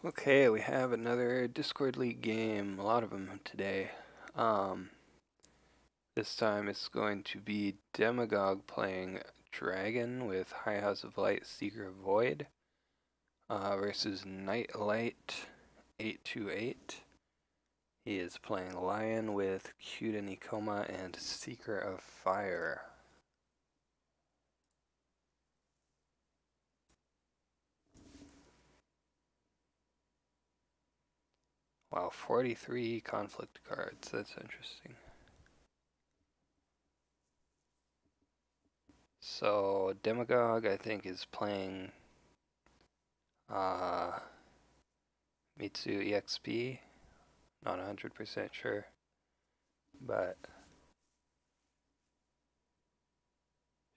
Okay, we have another Discord League game, a lot of them today. Um, this time it's going to be Demagogue playing Dragon with High House of Light, Seeker of Void versus knightlight828. He is playing Lion with Cuda Nikoma and Seeker of Fire. Wow, 43 conflict cards, that's interesting. So Demagogue, I think, is playing Mitsu EXP. Not 100% sure, but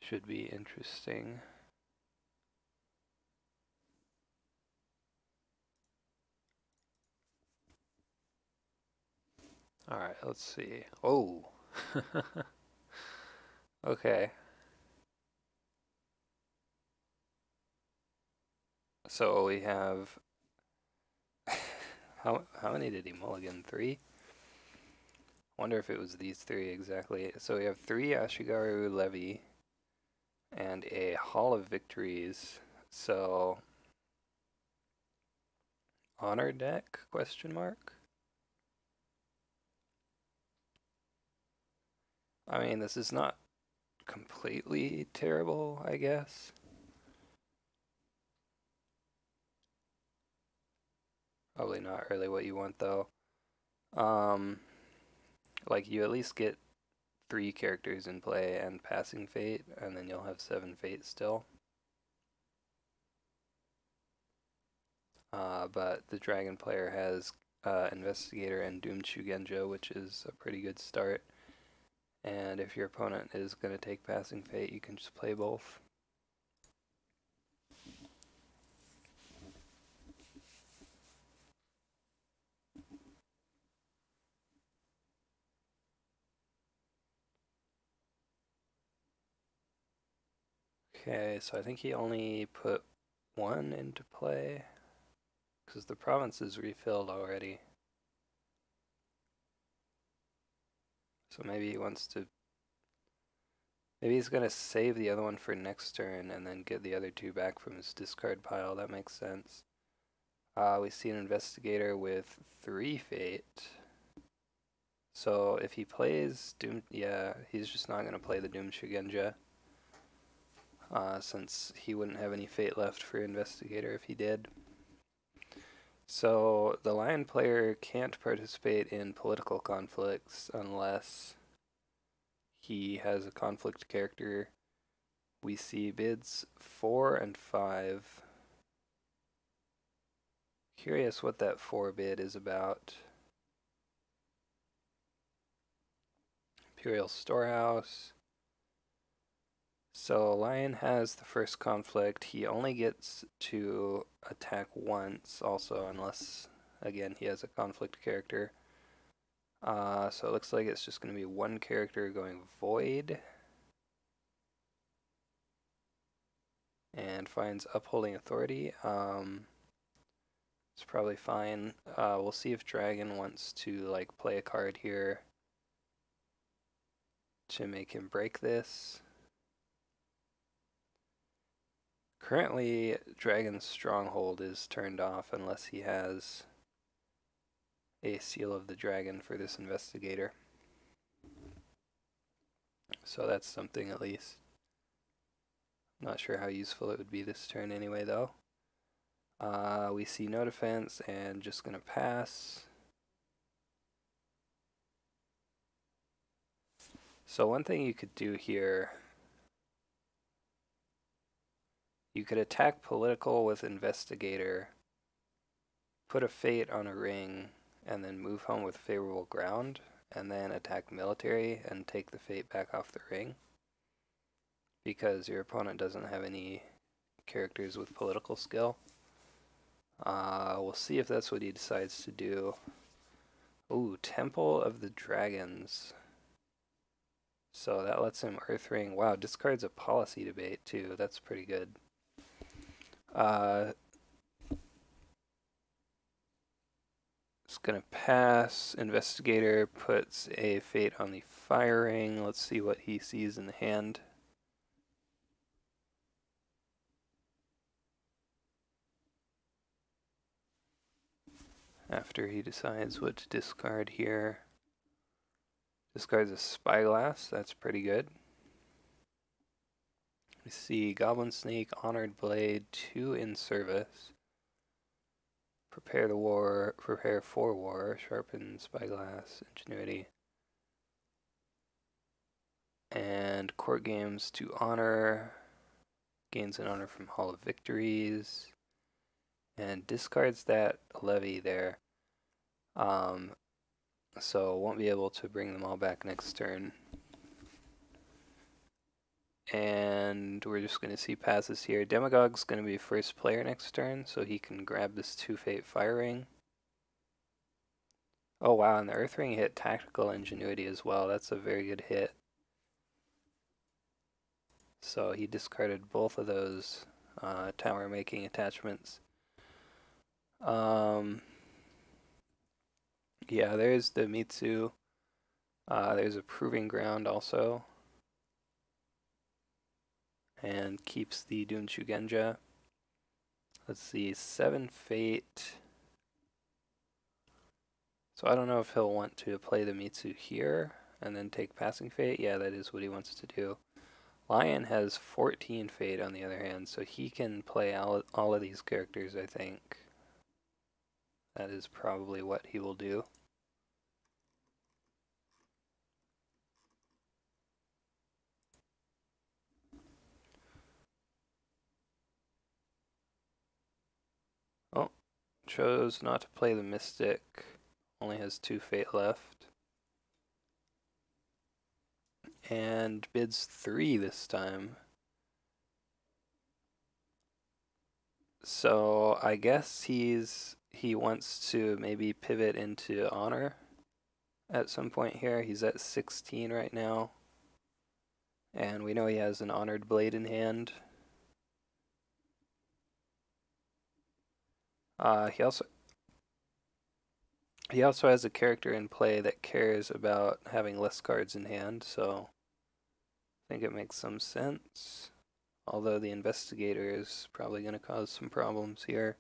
should be interesting. Alright, let's see. Oh! Okay. So we have... how many did he mulligan? 3? Wonder if it was these 3 exactly. So we have 3 Ashigaru Levy and a Hall of Victories. So... Honor deck? Question mark? I mean, this is not completely terrible, I guess. Probably not really what you want, though. Like, you at least get 3 characters in play and passing fate, and then you'll have 7 fate still. But the dragon player has Investigator and Doomed Shugenja, which is a pretty good start. And if your opponent is going to take passing fate, you can just play both. Okay, so I think he only put 1 into play, because the province is refilled already. So maybe he wants to... Maybe he's going to save the other one for next turn and then get the other 2 back from his discard pile. That makes sense. We see an Investigator with 3 fate. So if he plays Doom... Yeah, he's just not going to play the Doomed Shugenja. Since he wouldn't have any fate left for Investigator if he did. So the Lion player can't participate in political conflicts unless he has a conflict character. We see bids 4 and 5. Curious what that 4 bid is about. Imperial Storehouse. So Lion has the first conflict. He only gets to attack once also, unless, again, he has a conflict character. So it looks like it's just going to be 1 character going Void. And finds Upholding Authority. It's probably fine. We'll see if Dragon wants to like play a card here to make him break this. Currently, Dragon's Stronghold is turned off unless he has a Seal of the Dragon for this Investigator. So that's something at least. Not sure how useful it would be this turn anyway, though. We see no defense and just gonna pass. So one thing you could do here, you could attack political with Investigator, put a fate on a ring, and then move home with favorable ground, and then attack military and take the fate back off the ring. Because your opponent doesn't have any characters with political skill. We'll see if that's what he decides to do. Ooh, Temple of the Dragons. So that lets him Earthring. Wow, discards a policy debate too. That's pretty good. It's gonna pass. Investigator puts a fate on the firing. Let's see what he sees in the hand. After he decides what to discard here. Discards a spyglass, that's pretty good. We see Goblin Snake, Honored Blade, 2 in service. Prepare for war, Sharpen Spyglass, Ingenuity. And Court Games to honor, gains an honor from Hall of Victories, and discards that levy there. So won't be able to bring them all back next turn. And we're just going to see passes here. Demagogue's going to be first player next turn, so he can grab this 2-fate firing. Oh wow, and the Earth Ring hit Tactical Ingenuity as well. That's a very good hit. So he discarded both of those tower making attachments. Yeah, there's the Mitsu. There's a Proving Ground also. And keeps the Dunshu Genja. Let's see, 7 fate. So I don't know if he'll want to play the Mitsu here and then take passing fate. Yeah, that is what he wants to do. Lion has 14 fate on the other hand, so he can play all of these characters, I think. That is probably what he will do. Oh, chose not to play the Mystic. Only has 2 fate left. And bids 3 this time. So I guess he wants to maybe pivot into honor at some point here. He's at 16 right now. And we know he has an Honored Blade in hand. He also has a character in play that cares about having less cards in hand, so I think it makes some sense. Although the Investigator is probably going to cause some problems here.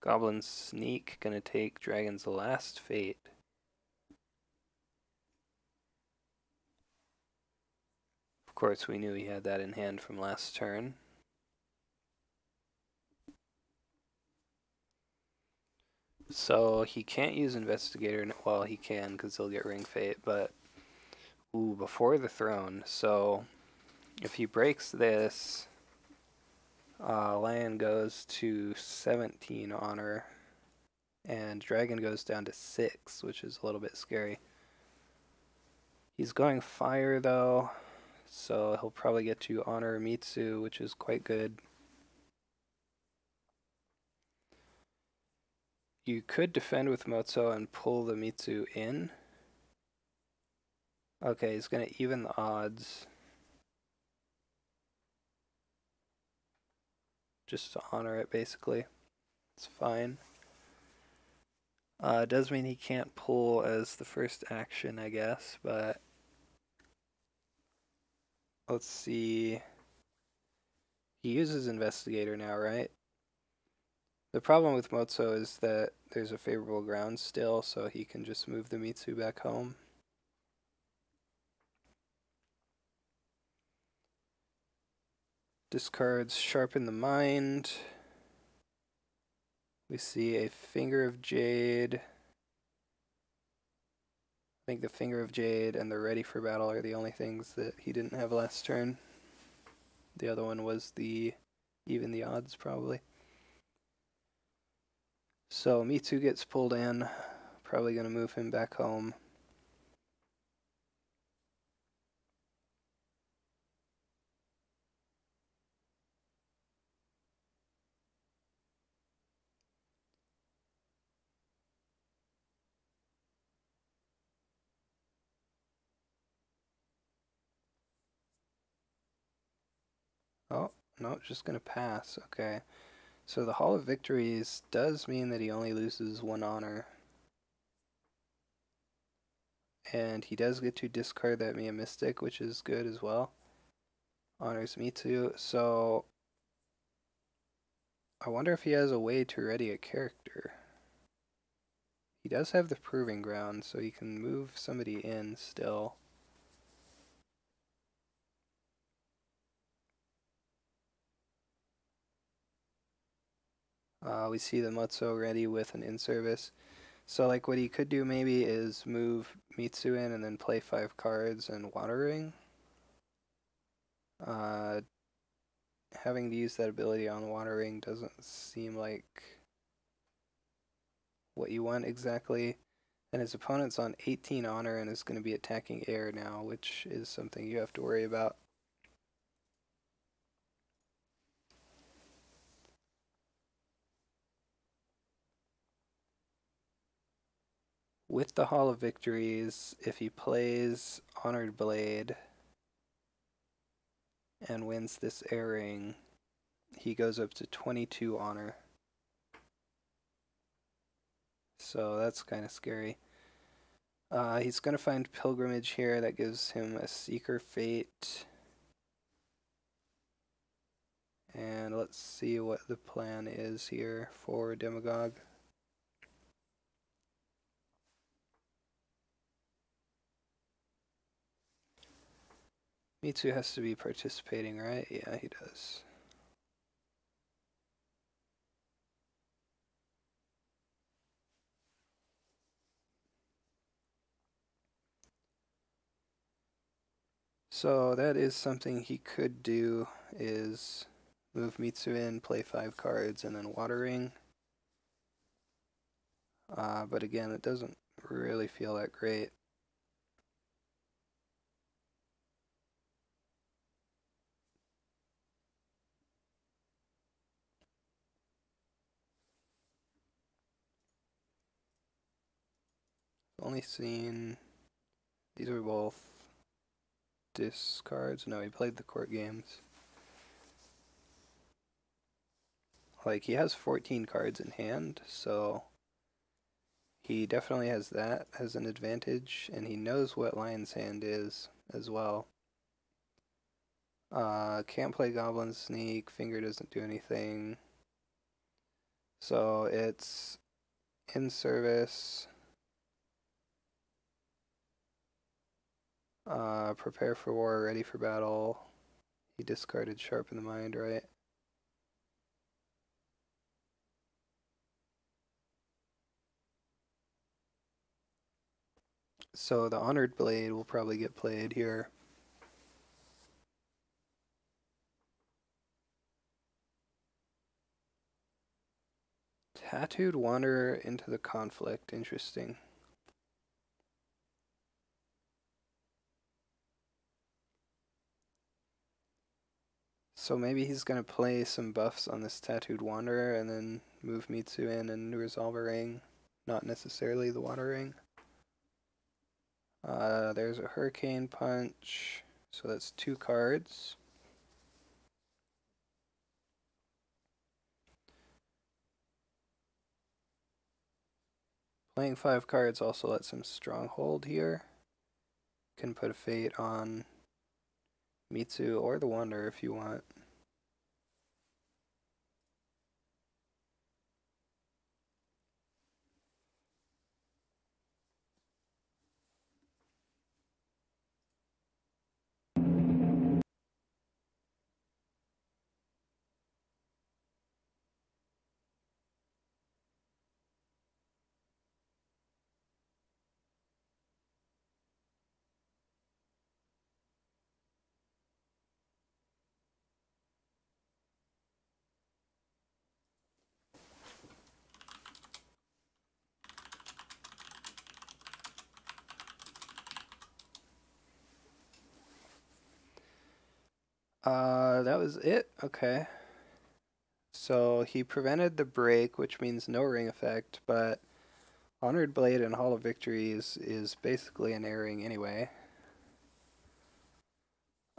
Goblin Sneak going to take Dragon's Last Fate. Of course, we knew he had that in hand from last turn. So he can't use Investigator. Well, he can because he'll get Ring Fate, but ooh, before the throne. So if he breaks this, Lion goes to 17 honor, and Dragon goes down to 6, which is a little bit scary. He's going fire though, so he'll probably get to honor Mitsu, which is quite good. You could defend with Mozo and pull the Mitsu in. Okay, he's going to even the odds. Just to honor it, basically. It's fine. It does mean he can't pull as the first action, I guess, but let's see. He uses Investigator now, right? The problem with Mozo is that there's a favorable ground still, so he can just move the Mitsu back home. Discards Sharpen the Mind. We see a Finger of Jade. I think the Finger of Jade and the Ready for Battle are the only things that he didn't have last turn. The other one was the even the odds, probably. So Mitsu gets pulled in. Probably going to move him back home. Oh, No, just gonna pass. Okay. So the Hall of Victories does mean that he only loses 1 honor. And he does get to discard that Mia Mystic, which is good as well. Honors Mitsu. So I wonder if he has a way to ready a character. He does have the Proving Ground, so he can move somebody in still. We see the Mutsu ready with an in-service. So like what he could do maybe is move Mitsu in and then play 5 cards and Water Ring. Having to use that ability on Water Ring doesn't seem like what you want exactly. And his opponent's on 18 honor and is going to be attacking air now, which is something you have to worry about. With the Hall of Victories, if he plays Honored Blade and wins this air ring, he goes up to 22 honor. So that's kind of scary. He's going to find Pilgrimage here. That gives him a Seeker Fate. And let's see what the plan is here for Demagogue. Mitsu has to be participating, right? Yeah, he does. So that is something he could do, is move Mitsu in, play 5 cards, and then Water Ring. But again, it doesn't really feel that great. Only seen, these are both discards. No, he played the court games. Like, he has 14 cards in hand, so he definitely has that as an advantage, and he knows what Lion's Hand is as well. Can't play Goblin Sneak, Finger doesn't do anything. So it's in service. Prepare for war, ready for battle. He discarded Sharpen the Mind, right? So the Honored Blade will probably get played here. Tattooed Wanderer into the conflict, interesting. So maybe he's going to play some buffs on this Tattooed Wanderer and then move Mitsu in and resolve a ring. Not necessarily the Water Ring. There's a Hurricane Punch, so that's 2 cards. Playing 5 cards also lets him Stronghold here. Can put a Fate on Mitsu or the Wanderer if you want. That was it. Okay. So he prevented the break, which means no ring effect, but Honored Blade and Hall of Victories is basically an air ring anyway.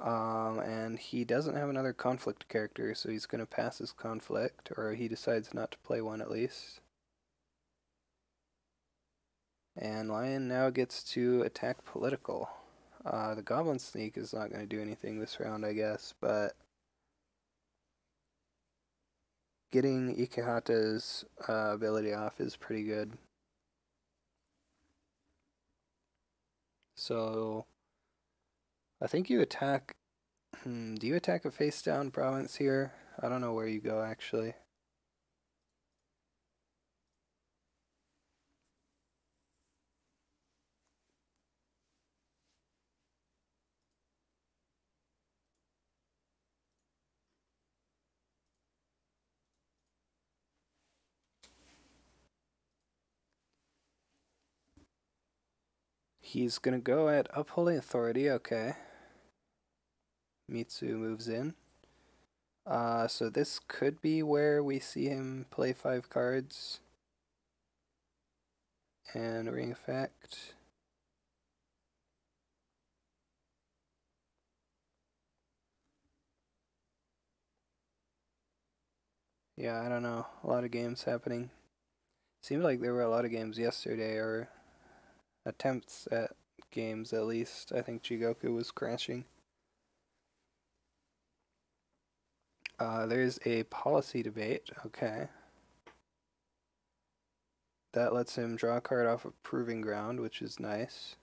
And he doesn't have another conflict character, so he's going to pass his conflict, or he decides not to play one at least. And Lion now gets to attack political. The Goblin Sneak is not going to do anything this round, I guess, but getting Ikehata's ability off is pretty good. So I think you attack. Do you attack a face down province here? I don't know where you go actually. He's gonna go at Upholding Authority, okay. Mitsu moves in. So this could be where we see him play 5 cards. And ring effect. Yeah, I don't know. A lot of games happening. Seemed like there were a lot of games yesterday, or attempts at games at least. I think Jigoku was crashing. There's a policy debate, okay. That lets him draw a card off of Proving Ground, which is nice.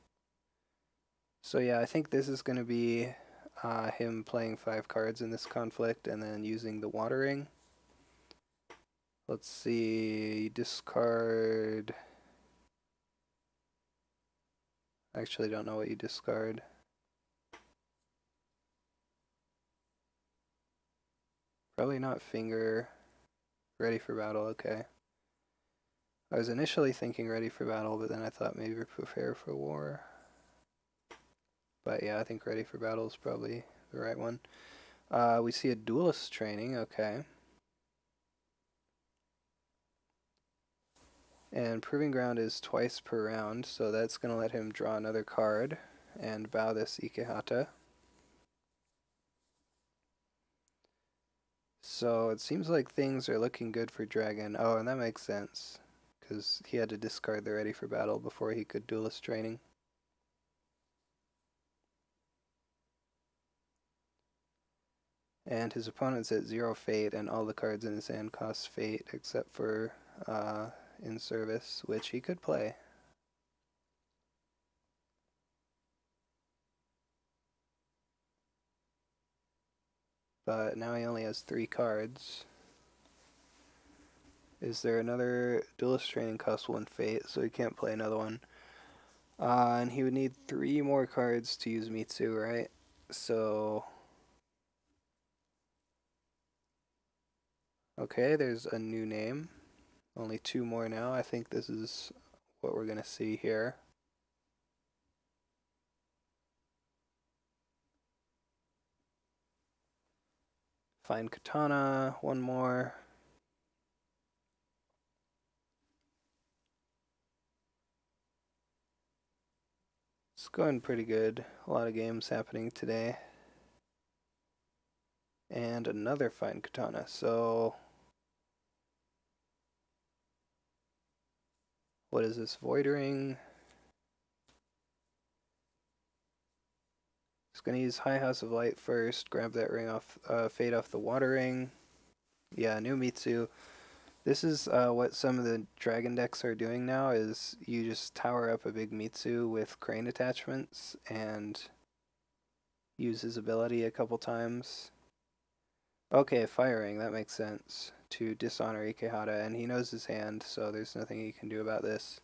So yeah, I think this is going to be him playing 5 cards in this conflict and then using the Watering. Let's see, discard... I actually don't know what you discard. Probably not Finger. Ready for Battle, okay. I was initially thinking Ready for Battle, but then I thought maybe Prepare for War. But yeah, I think Ready for Battle is probably the right one. We see a Duelist Training, okay. And Proving Ground is twice per round, so that's going to let him draw another card and bow this Ikehata. So it seems like things are looking good for Dragon. Oh, and that makes sense, because he had to discard the Ready for Battle before he could Duelist Training. And his opponent's at 0 Fate, and all the cards in his hand cost Fate, except for In Service, which he could play. But now he only has 3 cards. Is there another Duelist Training costs 1 Fate, so he can't play another one. And he would need 3 more cards to use Mitsu, right? So... okay, there's a new name. Only 2 more now. I think this is what we're going to see here. Fine Katana, 1 more. It's going pretty good. A lot of games happening today. And another Fine Katana. So... what is this? Void Ring. Just gonna use High House of Light first. Grab that ring off, fade off the Watering. Yeah, new Mitsu. This is what some of the Dragon decks are doing now, is you just tower up a big Mitsu with Crane attachments and use his ability a couple times. Okay, Firing, that makes sense. To dishonor Ikehata, and he knows his hand, so there's nothing he can do about this.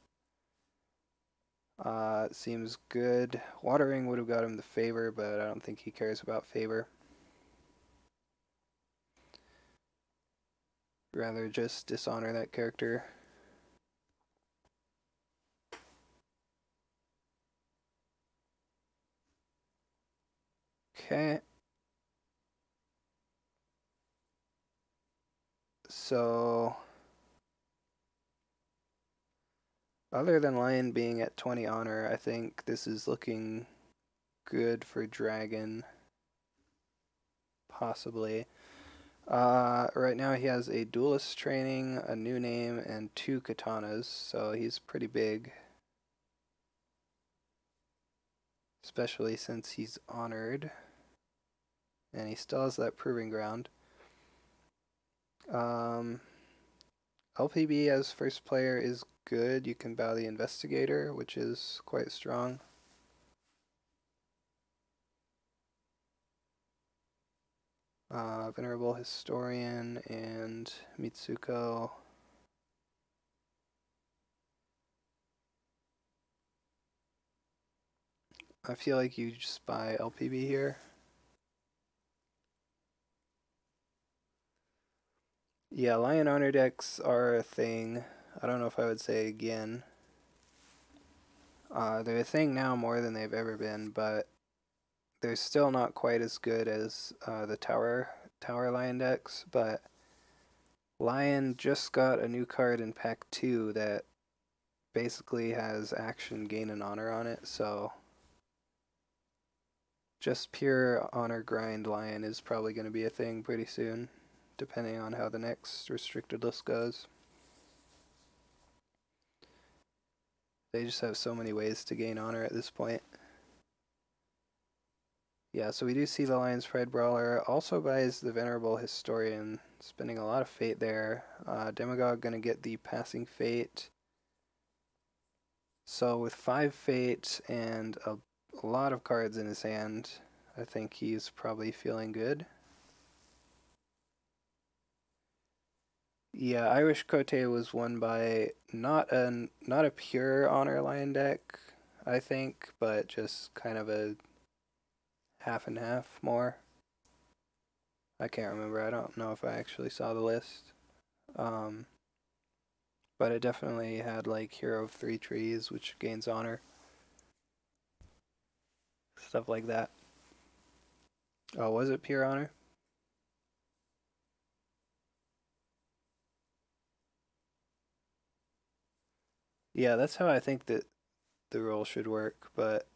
Seems good. Watering would have got him the favor, but I don't think he cares about favor. Rather just dishonor that character. Okay. So... other than Lion being at 20 honor, I think this is looking good for Dragon. possibly. Right now he has a duelist training, a new name, and 2 katanas, so he's pretty big. Especially since he's honored. And he still has that proving ground. LPB as first player is good. You can bow the investigator, which is quite strong. Venerable Historian and Mitsuko. I feel like you just buy LPB here. Yeah, Lion Honor decks are a thing. I don't know if I would say again. They're a thing now more than they've ever been, but they're still not quite as good as the Tower Lion decks, but Lion just got a new card in Pack 2 that basically has action, gain, and honor on it, so just pure honor grind Lion is probably going to be a thing pretty soon, depending on how the next restricted list goes. They just have so many ways to gain honor at this point. Yeah, so we do see the Lion's Pride Brawler. Also buys the Venerable Historian, spending a lot of fate there. Demagogue going to get the Passing Fate. So with 5 fate and a lot of cards in his hand, I think he's probably feeling good. Yeah, Irish Cote was won by not a pure Honor Lion deck, I think, but just kind of a half and half more. I can't remember. I don't know if I actually saw the list. But it definitely had like Hero of 3 Trees, which gains honor. Stuff like that. Oh, was it pure honor? Yeah, that's how I think that the rule should work, but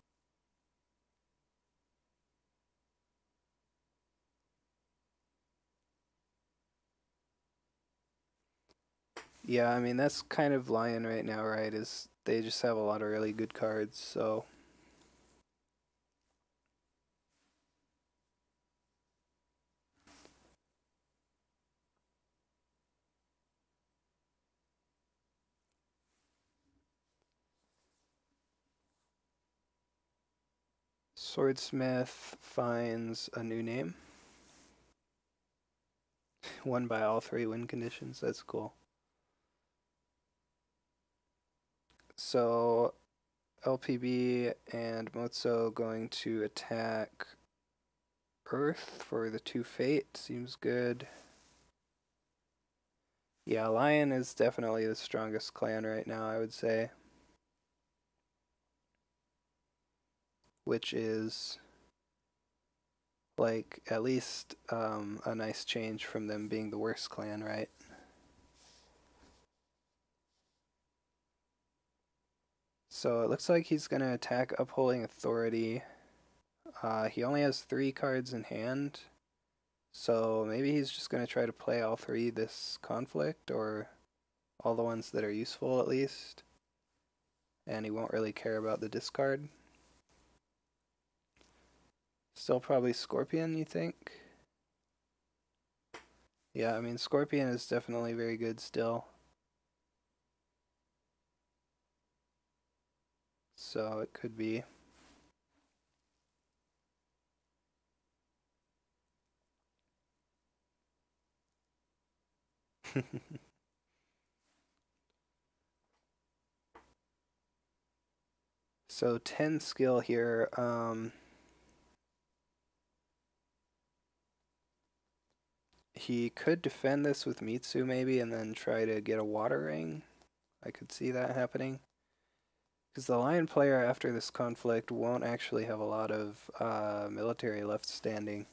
yeah, I mean that's kind of Lion right now, right? Is they just have a lot of really good cards, so Swordsmith finds a new name. Won by all 3 win conditions. That's cool. So LPB and Mozo going to attack Earth for the 2 fate. Seems good. Yeah, Lion is definitely the strongest clan right now, I would say. Which is like at least a nice change from them being the worst clan, right? So it looks like he's going to attack Upholding Authority. He only has 3 cards in hand, so maybe he's just going to try to play all 3 this conflict, or all the ones that are useful at least, and he won't really care about the discard. Still probably Scorpion, you think? Yeah, I mean Scorpion is definitely very good still. So it could be. So 10 skill here. He could defend this with Mitsu maybe and then try to get a water ring. I could see that happening. Because the Lion player after this conflict won't actually have a lot of military left standing.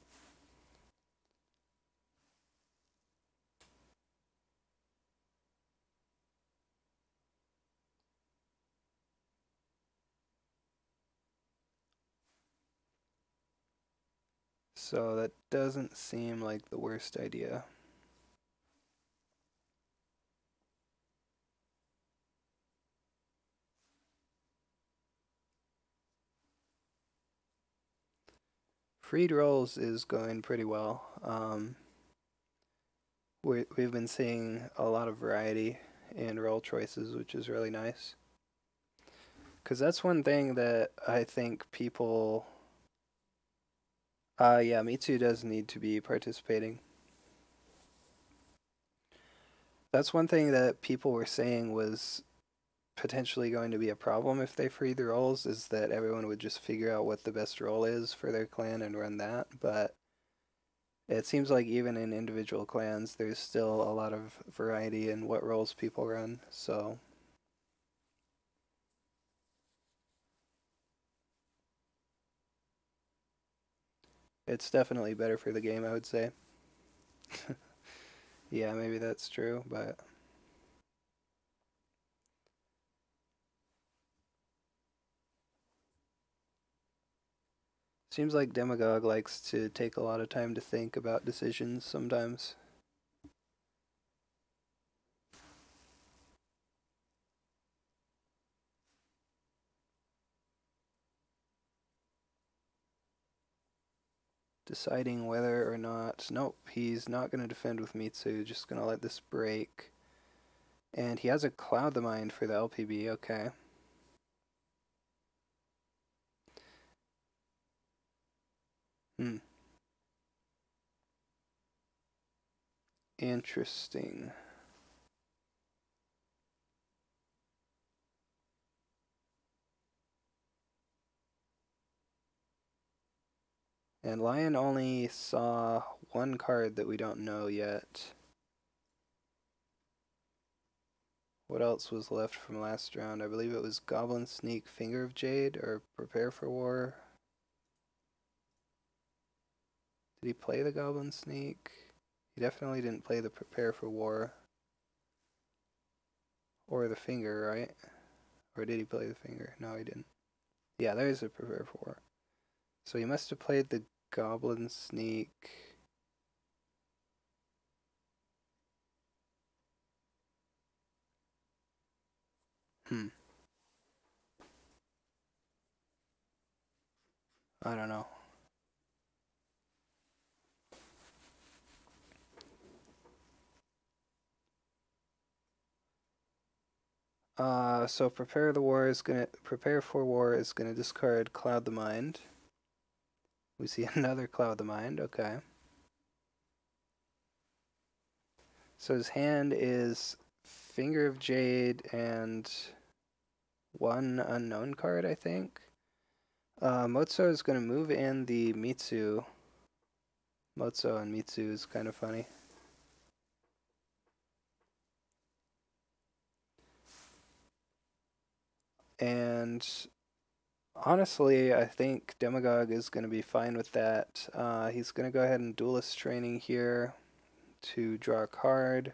So that doesn't seem like the worst idea. Freed rolls is going pretty well. We've been seeing a lot of variety in roll choices, which is really nice. Because that's one thing that I think people... yeah, Mitsu does need to be participating. That's one thing that people were saying was potentially going to be a problem if they free the rolls, is that everyone would just figure out what the best roll is for their clan and run that. But it seems like even in individual clans, there's still a lot of variety in what roles people run, so... It's definitely better for the game, I would say. Yeah, maybe that's true, but... Seems like Demagogue likes to take a lot of time to think about decisions sometimes. Deciding whether or not... Nope, he's not going to defend with Mitsu, just going to let this break. And he has a Cloud the Mind for the LPB, okay. Interesting. And Lion only saw one card that we don't know yet. What else was left from last round? I believe it was Goblin Sneak, Finger of Jade, or Prepare for War. Did he play the Goblin Sneak? He definitely didn't play the Prepare for War. Or the Finger, right? Or did he play the Finger? No, he didn't. Yeah, there's a Prepare for War. So he must have played the Goblin Sneak. I don't know. So Prepare for War is gonna discard Cloud the Mind. We see another Cloud the Mind, okay. So his hand is Finger of Jade and one unknown card, I think. Motso is gonna move in the Mitsu. Motso and Mitsu is kind of funny. And honestly, I think Demagogue is going to be fine with that. He's going to go ahead and Duelist Training here to draw a card.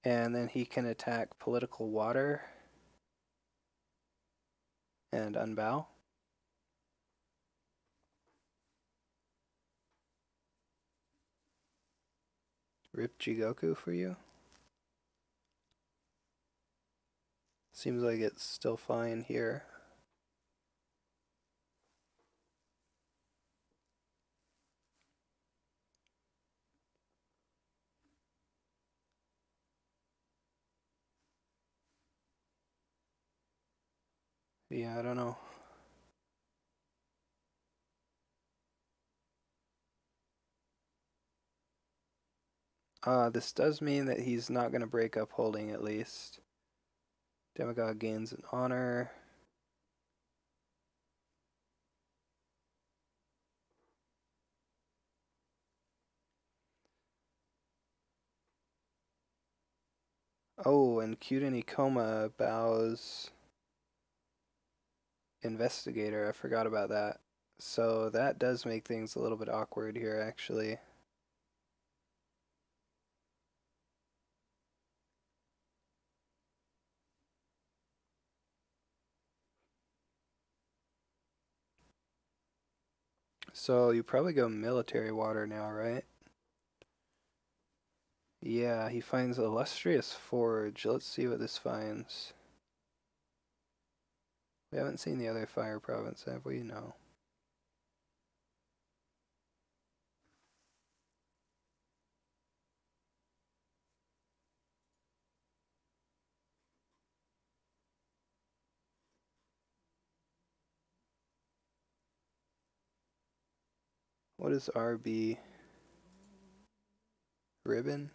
And then he can attack Political Water and unbow. Rip Jigoku for you. Seems like it's still fine here. Yeah, I don't know. This does mean that he's not going to break up holding at least. Demagogue gains an honor. Oh, and Kyuden Ikoma bows Investigator. I forgot about that. So that does make things a little bit awkward here, actually. So you probably go military water now, right? Yeah, he finds illustrious forge. Let's see what this finds. We haven't seen the other fire province, have we? No. What is RB? Ribbon?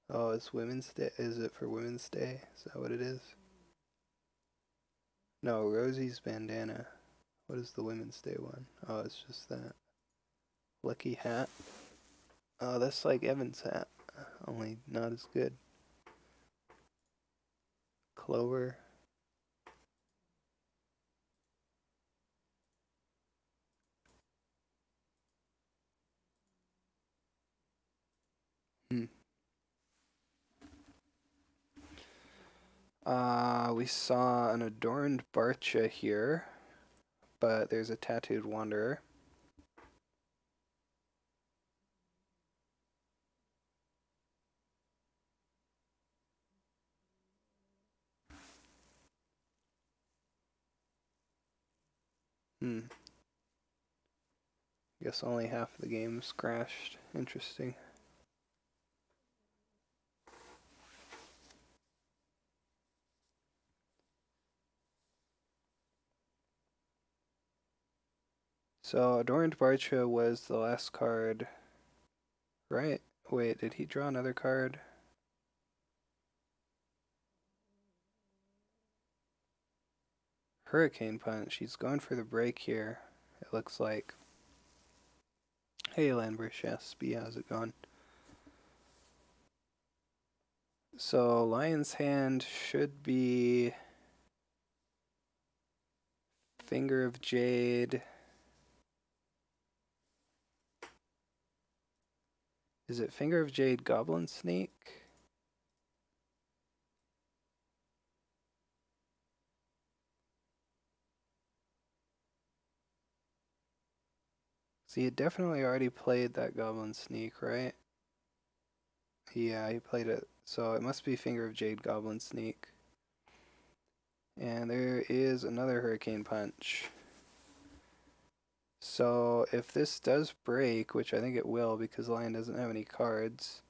Oh, it's Women's Day. Is it for Women's Day? Is that what it is? No, Rosie's bandana. What is the Women's Day one? Oh, it's just that. Lucky hat. Oh, that's like Evan's hat, only not as good. Clover. Hmm. We saw an adorned Barcha here, but there's a tattooed wanderer. Guess only half the game's crashed. Interesting. So Adorned Barcha was the last card, right? Wait, did he draw another card? Hurricane Punch. He's going for the break here, it looks like. Hey, Landbrush SB, how's it going? So Lion's Hand should be Finger of Jade. Is it Finger of Jade Goblin Snake? See, it definitely already played that Goblin Sneak, right? Yeah, he played it. So it must be Finger of Jade Goblin Sneak. And there is another Hurricane Punch. So if this does break, which I think it will because Lion doesn't have any cards,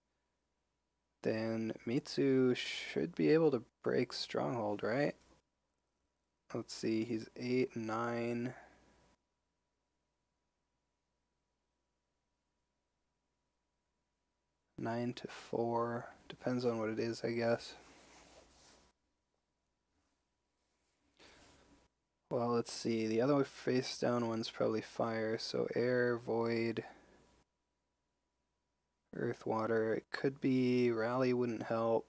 then Mitsu should be able to break Stronghold, right? Let's see, he's 8, 9. Nine to 4. Depends on what it is, I guess. Well, let's see. The other face down one's probably fire, so air, void, earth, water. It could be rally wouldn't help.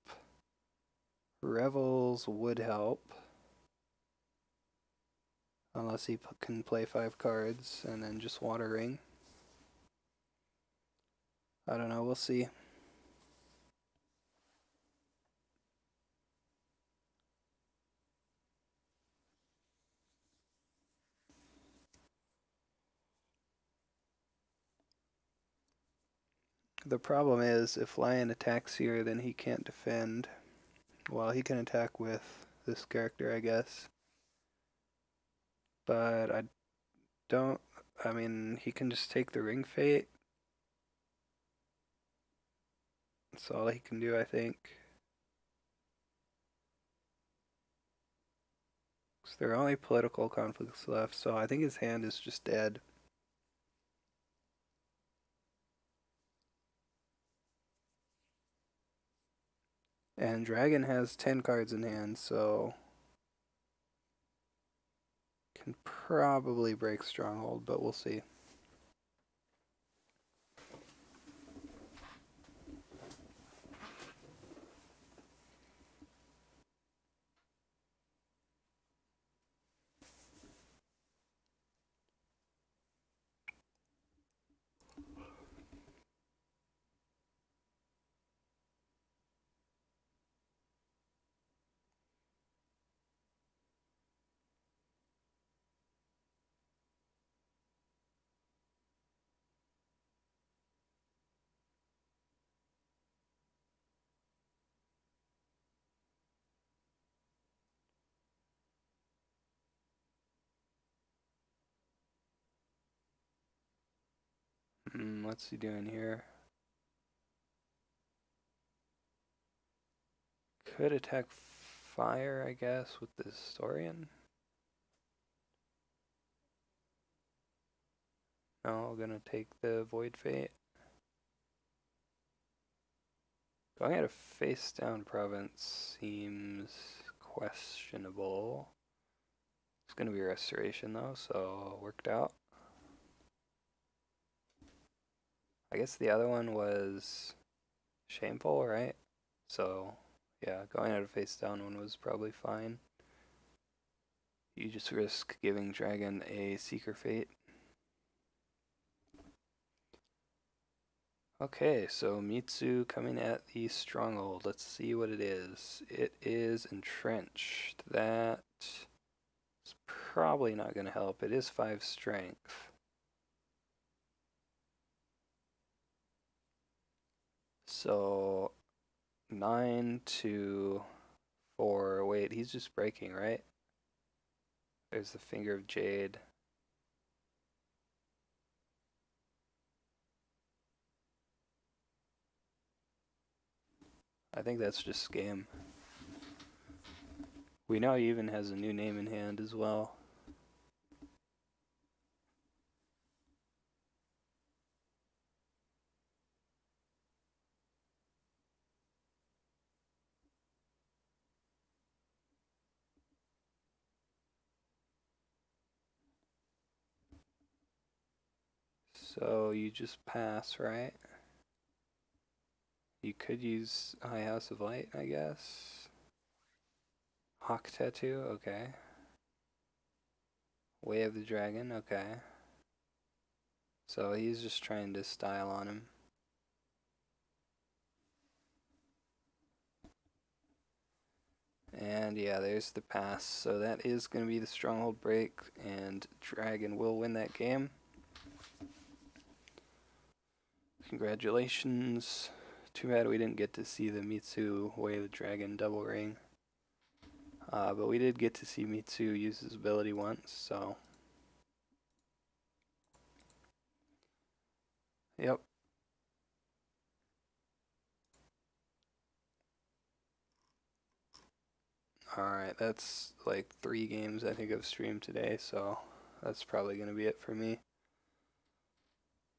Revels would help. Unless he can play 5 cards and then just water ring. I don't know, we'll see. The problem is, if Lion attacks here, then he can't defend. Well, he can attack with this character, I guess. But I don't... I mean, he can just take the Ring Fate. That's all he can do, I think. So there are only political conflicts left, so I think his hand is just dead. And Dragon has 10 cards in hand, so can probably break Stronghold, but we'll see. What's he doing here? Could attack fire, I guess, with the historian. No, gonna take the void fate. Going at a face down province seems questionable. It's gonna be restoration though, so worked out. I guess the other one was shameful, right? So yeah, going at a face down one was probably fine. You just risk giving Dragon a Seeker Fate. Okay, so Mitsu coming at the stronghold. Let's see what it is. It is entrenched. That is probably not going to help. It is 5 strength. So 9 to 4. Wait, he's just breaking, right? There's the Finger of Jade. I think that's just scam. We know he even has a new name in hand as well. So you just pass, right? You could use High House of Light, I guess. Hawk Tattoo, okay. Way of the Dragon, okay. So he's just trying to style on him. And yeah, there's the pass. So that is going to be the stronghold break, and Dragon will win that game. Congratulations. Too bad we didn't get to see the Mitsu Way of the Dragon double ring. But we did get to see Mitsu use his ability once, so. Yep. Alright, that's like 3 games I think I've streamed today, so that's probably going to be it for me.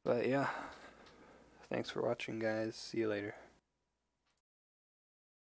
But yeah, thanks for watching, guys. See you later.